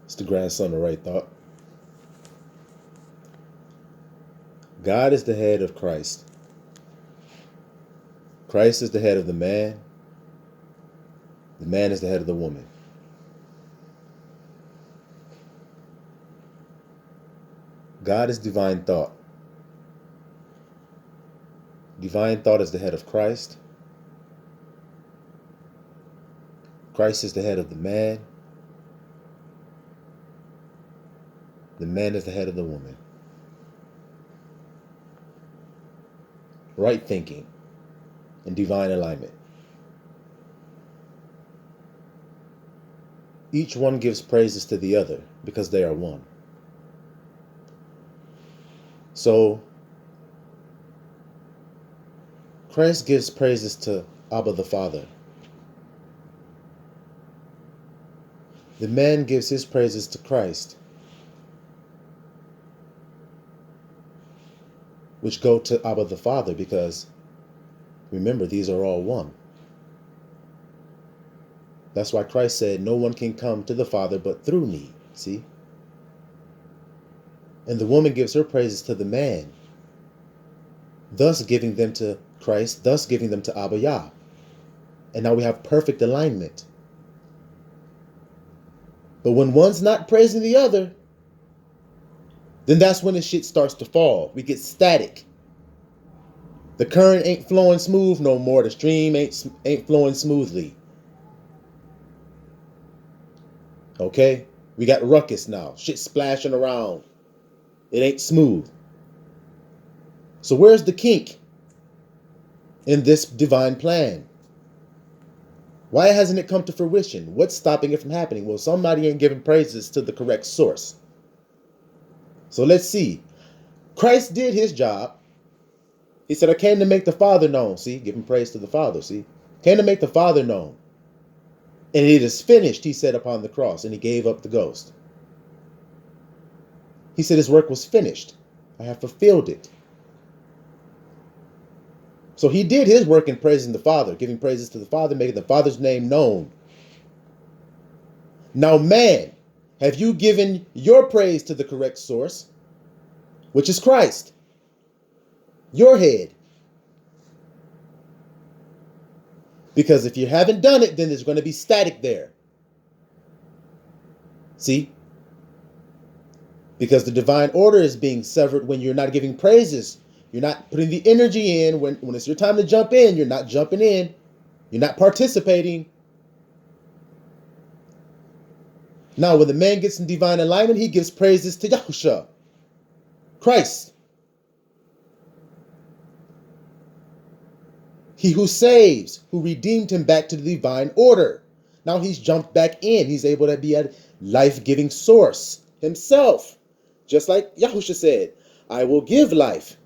It's the grandson of Right Thought. God is the head of Christ. Christ is the head of the man. The man is the head of the woman. God is divine thought. Divine thought is the head of Christ. Christ is the head of the man. The man is the head of the woman. Right thinking and divine alignment. Each one gives praises to the other because they are one. So, Christ gives praises to Abba the Father. The man gives his praises to Christ, which go to Abba the Father because, remember, these are all one. That's why Christ said, no one can come to the Father but through me. See? And the woman gives her praises to the man, thus giving them to Christ, thus giving them to Abba Yah. And now we have perfect alignment. But when one's not praising the other, then that's when the shit starts to fall. We get static. The current ain't flowing smooth no more. The stream ain't flowing smoothly. Okay? We got ruckus now. Shit splashing around. It ain't smooth. So where's the kink in this divine plan? Why hasn't it come to fruition? What's stopping it from happening? Well, somebody ain't giving praises to the correct source. So let's see. Christ did his job. He said, I came to make the Father known. See, giving praise to the Father. See, came to make the Father known. And it is finished, he said upon the cross, and he gave up the ghost. He said his work was finished. I have fulfilled it. So he did his work in praising the Father, giving praises to the Father, making the Father's name known. Now, man, have you given your praise to the correct source, which is Christ, your head? Because if you haven't done it, then there's going to be static there. See? Because the divine order is being severed when you're not giving praises. You're not putting the energy in. When it's your time to jump in, you're not jumping in. You're not participating. Now, when the man gets in divine alignment, he gives praises to Yahusha, Christ. He who saves, who redeemed him back to the divine order. Now he's jumped back in. He's able to be a life-giving source himself. Just like Yahusha said, I will give life,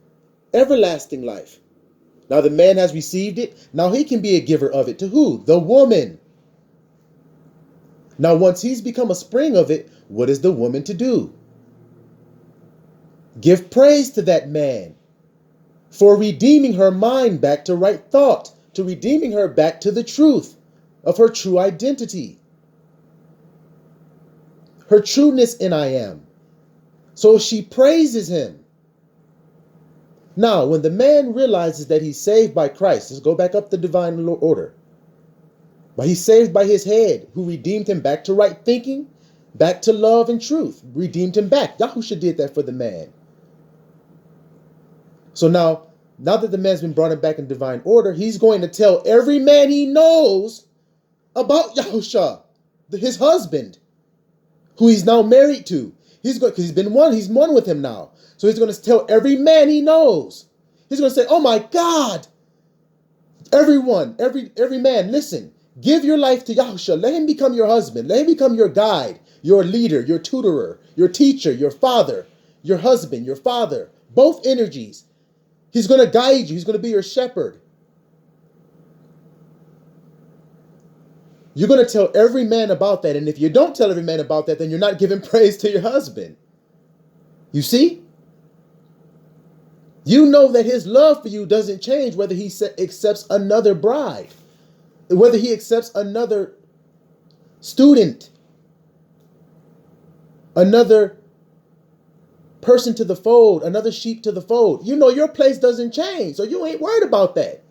everlasting life. Now the man has received it. Now he can be a giver of it to who? The woman. Now once he's become a spring of it, what is the woman to do? Give praise to that man for redeeming her mind back to right thought, to redeeming her back to the truth of her true identity, her trueness in I am. So she praises him. Now, when the man realizes that he's saved by Christ, let's go back up the divine order. But he's saved by his head, who redeemed him back to right thinking, back to love and truth, redeemed him back. Yahusha did that for the man. So now that the man's been brought back in divine order, he's going to tell every man he knows about Yahusha, his husband, who he's now married to. Because he's one with him now. So he's going to tell every man he knows. He's going to say, oh my God, everyone, every man, listen, give your life to Yahusha. Let him become your husband. Let him become your guide, your leader, your tutorer, your teacher, your father, your husband, your father, both energies. He's going to guide you. He's going to be your shepherd. You're going to tell every man about that. And if you don't tell every man about that, then you're not giving praise to your husband. You see? You know that his love for you doesn't change whether he accepts another bride, whether he accepts another student. another person to the fold, another sheep to the fold. You know your place doesn't change, so you ain't worried about that.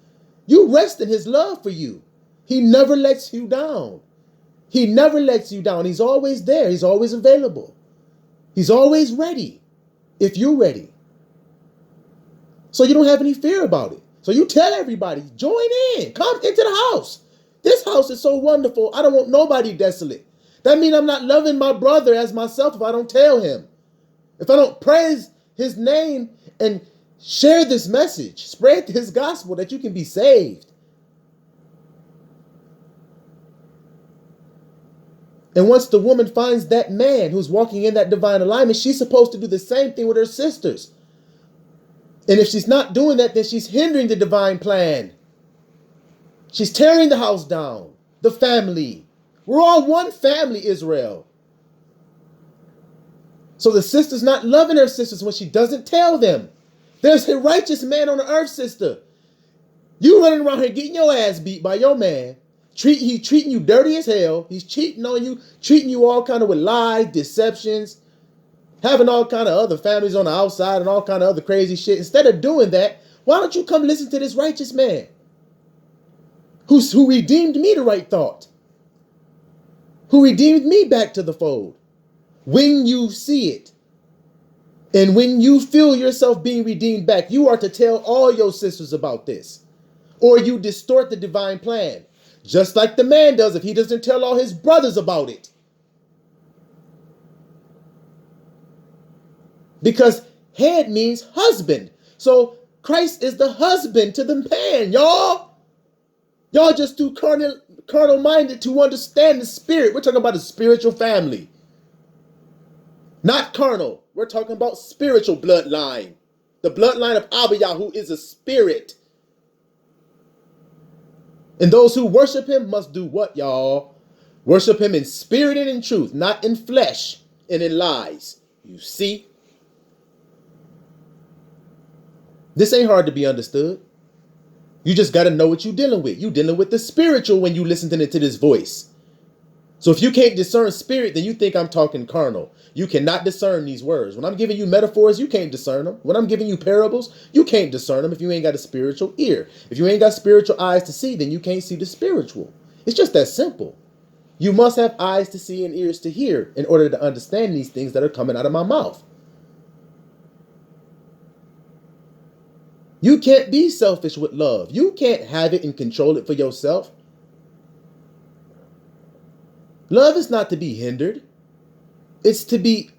You rest in his love for you. He never lets you down. He never lets you down. He's always there. He's always available. He's always ready if you're ready. So you don't have any fear about it. So you tell everybody, join in, come into the house. This house is so wonderful. I don't want nobody desolate. That means I'm not loving my brother as myself if I don't tell him. If I don't praise his name and share this message, spread his gospel that you can be saved. And once the woman finds that man who's walking in that divine alignment, she's supposed to do the same thing with her sisters. And if she's not doing that, then she's hindering the divine plan. She's tearing the house down, the family. We're all one family, Israel. So the sister's not loving her sisters when she doesn't tell them. There's a righteous man on the earth, sister. You running around here getting your ass beat by your man. He's treating you dirty as hell. He's cheating on you, treating you all kind of with lies, deceptions, having all kind of other families on the outside and all kind of other crazy shit. Instead of doing that, why don't you come listen to this righteous man who redeemed me to right thought, who redeemed me back to the fold? When you see it, and when you feel yourself being redeemed back, you are to tell all your sisters about this, or you distort the divine plan, just like the man does if he doesn't tell all his brothers about it. Because head means husband. So Christ is the husband to the man, y'all. Y'all just too carnal minded to understand the spirit. We're talking about a spiritual family. Not carnal. We're talking about spiritual bloodline. The bloodline of Abiyah, who is a spirit. And those who worship him must do what, y'all? Worship him in spirit and in truth, not in flesh and in lies. You see? This ain't hard to be understood. You just got to know what you're dealing with. You're dealing with the spiritual when you listen to this voice. So if you can't discern spirit, then you think I'm talking carnal. You cannot discern these words. When I'm giving you metaphors, you can't discern them. When I'm giving you parables, you can't discern them if you ain't got a spiritual ear. If you ain't got spiritual eyes to see, then you can't see the spiritual. It's just that simple. You must have eyes to see and ears to hear in order to understand these things that are coming out of my mouth. You can't be selfish with love. You can't have it and control it for yourself. Love is not to be hindered. It's to be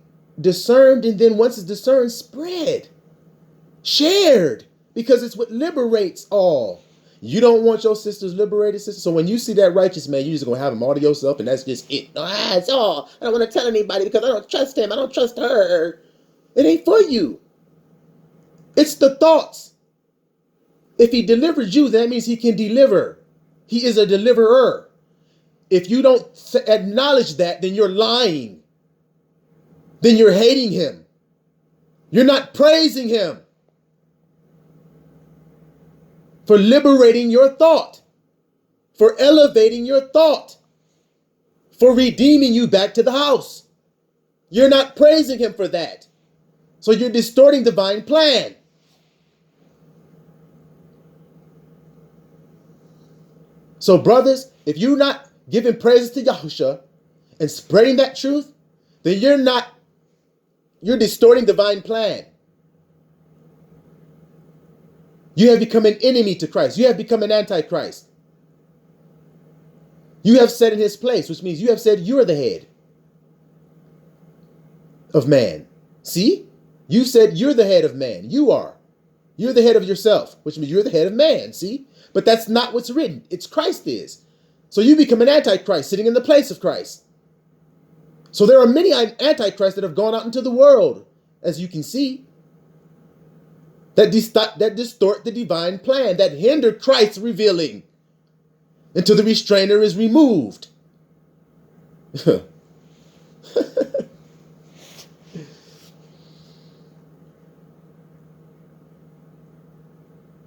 discerned, and then once it's discerned, spread, shared, because it's what liberates all. You don't want your sisters liberated, sister. So when you see that righteous man, you're just going to have him all to yourself, and that's just it. That's all. I don't want to tell anybody because I don't trust him. I don't trust her. It ain't for you. It's the thoughts. If he delivers you, that means he can deliver. He is a deliverer. If you don't acknowledge that, then you're lying. Then you're hating him. You're not praising him for liberating your thought, for elevating your thought, for redeeming you back to the house. You're not praising him for that. So you're distorting divine plan. So brothers, if you're not giving praises to Yahusha and spreading that truth, then you're distorting divine plan. You have become an enemy to Christ. You have become an antichrist. You have set in his place, which means you have said you're the head of man. See? You said you're the head of man. You are. You're the head of yourself, which means you're the head of man. See? But that's not what's written. It's Christ is. So you become an antichrist sitting in the place of Christ. So there are many antichrists that have gone out into the world, as you can see, that distort the divine plan, that hinder Christ's revealing until the restrainer is removed.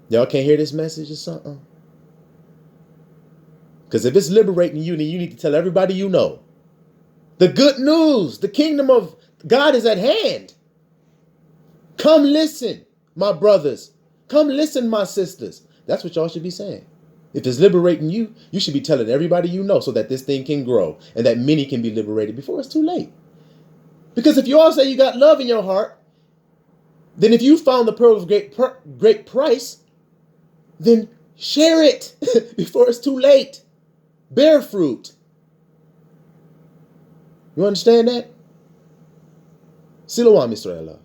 Y'all can't hear this message or something? Because if it's liberating you, then you need to tell everybody you know. The good news, the kingdom of God is at hand. Come listen, my brothers. Come listen, my sisters. That's what y'all should be saying. If it's liberating you, you should be telling everybody you know so that this thing can grow and that many can be liberated before it's too late. Because if you all say you got love in your heart, then if you found the pearl of great price, then share it before it's too late. Bear fruit. You understand that? Siloam Israel.